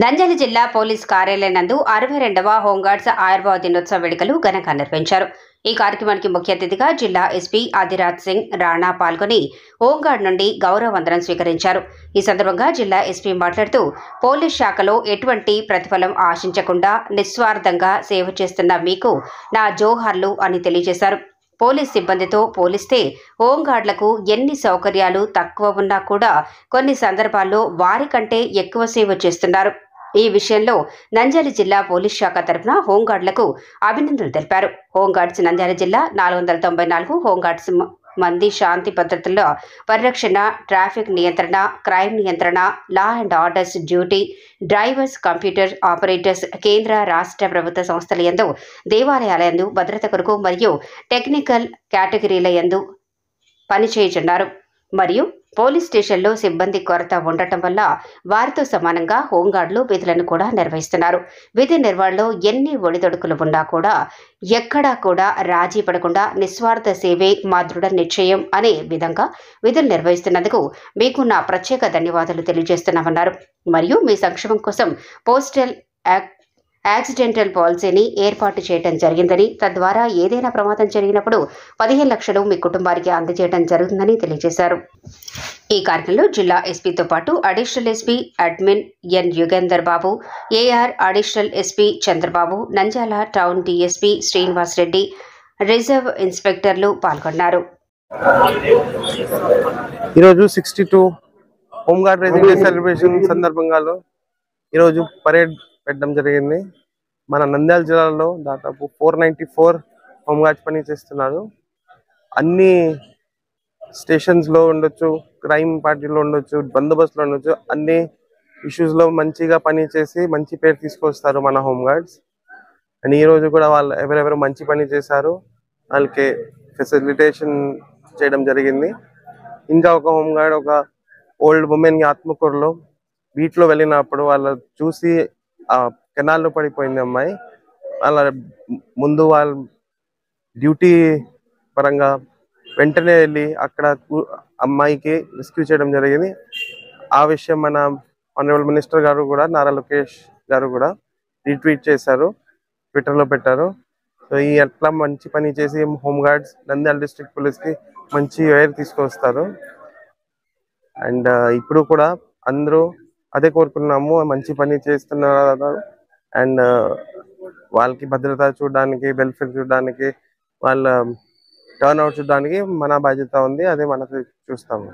నంద్యాల జిల్లా పోలీస్ కార్యాలయం నందు 62వ హోంగార్డ్స్ ఆవిర్భావ దినోత్సవ వేడుకలు ఘనంగా నిర్వహించారు. ఈ కార్యక్రమానికి ముఖ్య అతిథిగా జిల్లా ఎస్పీ ఆదిరాజ్ సింగ్ రాణా పాల్గొని హోంగార్డ్ నుండి గౌరవ వందనం స్వీకరించారు. ఈ సందర్భంగా జిల్లా ఎస్పీ మాట్లాడుతూ పోలీస్ శాఖలో ఎటువంటి ప్రతిఫలం ఆశించకుండా నిస్వార్థంగా సేవ చేస్తున్న మీకు నా జోహార్లు అని తెలియజేశారు. పోలీస్ సిబ్బందితో పోలిస్తే హోంగార్డులకు ఎన్ని సౌకర్యాలు తక్కువ ఉన్నా కూడా కొన్ని సందర్భాల్లో వారికంటే ఎక్కువ సేవ చేస్తున్నారు. ఈ విషయంలో నంద్యాల జిల్లా పోలీస్ శాఖ తరఫున హోంగార్డులకు అభినందనలు తెలిపారు. హోంగార్డ్స్ నంద్యాల జిల్లా 494 హోంగార్డ్స్ మంది శాంతి భద్రతల పరిరక్షణ, ట్రాఫిక్ నియంత్రణ, క్రైమ్ నియంత్రణ, law and orders duty, drivers, computer operators, కేంద్ర రాష్ట్ర ప్రభుత్వ సంస్థల యందు, దేవాలయాల యందు భద్రత కొరకు మరియు టెక్నికల్ కేటగిరీల యందు పనిచేయుచున్నారు. మరియు పోలీస్ స్టేషన్లో సిబ్బంది కొరత ఉండటం వల్ల వారితో సమానంగా హోంగార్డులు విధులను కూడా నిర్వహిస్తున్నారు. విధి నిర్వహణలో ఎన్ని ఒడిదొడుకులు ఉన్నా కూడా ఎక్కడా కూడా రాజీ పడకుండా నిస్వార్థ సేవే మా దృఢ నిశ్చయం అనే విధంగా విధులు నిర్వహిస్తున్నందుకు మీకు నా ప్రత్యేక ధన్యవాదాలు తెలియజేస్తున్నామన్నారు. మరియు మీ సంక్షేమం కోసం పోస్టల్ యాక్సిడెంటల్ పాలసీని ఏర్పాటు చేయడం జరిగిందని, తద్వారా ఏదైనా ప్రమాదం జరిగినప్పుడు 15 లక్షలు మీ కుటుంబానికి అందజేయడం జరుగుతుందని తెలియజేశారు. ఈ కార్యక్రమంలో జిల్లా ఎస్పీతో పాటు additional SP admin N Yugender Babu, AR additional SP Chandrababu, Nandyal town DSP Srinivas Reddy, reserve ఇన్స్పెక్టర్లు పాల్గొన్నారు. ఈరోజు 62 హోంగార్డ్ రేజింగ్ డే సెలబ్రేషన్ సందర్భంగా ఈరోజు పరేడ్ పెట్టడం జరిగింది. మన నంద్యాల జిల్లాలో దాదాపు 494 హోంగార్డ్స్ పని చేస్తున్నారు. అన్ని స్టేషన్స్లో ఉండొచ్చు, క్రైమ్ పార్టీలో ఉండొచ్చు, బందోబస్తులో ఉండొచ్చు, అన్ని ఇష్యూస్లో మంచిగా పని చేసి మంచి పేరు తీసుకొస్తారు మన హోంగార్డ్స్. అండ్ ఈరోజు కూడా వాళ్ళు ఎవరెవరు మంచి పని చేశారు వాళ్ళకి ఫెసిలిటేషన్ చేయడం జరిగింది. ఇంకా ఒక హోంగార్డ్ ఒక ఓల్డ్ ఉమెన్కి ఆత్మకూరులో బీట్లో వెళ్ళినప్పుడు వాళ్ళ చూసి కెనాల్లో పడిపోయింది అమ్మాయి. వాళ్ళ ముందు వాళ్ళ డ్యూటీ పరంగా వెంటనే వెళ్ళి అక్కడ అమ్మాయికి రెస్క్యూ చేయడం జరిగింది. ఆ విషయం మన ఆనరబుల్ మినిస్టర్ గారు కూడా, నారా లోకేష్ గారు కూడా రీట్వీట్ చేశారు, ట్విట్టర్లో పెట్టారు. సో ఈ అట్లా మంచి పని చేసి హోంగార్డ్స్ నంద్యాల డిస్ట్రిక్ట్ పోలీస్కి మంచి వేర్ తీసుకొస్తారు. అండ్ ఇప్పుడు కూడా అందరూ అదే కోరుకున్నాము, మంచి పని చేస్తున్నారు. అండ్ వాళ్ళకి భద్రత చూడడానికి, వెల్ఫేర్ చూడడానికి, వాళ్ళ టర్న్ అవుట్ చూడడానికి మన బాధ్యత ఉంది. అదే మనకు చూస్తాము.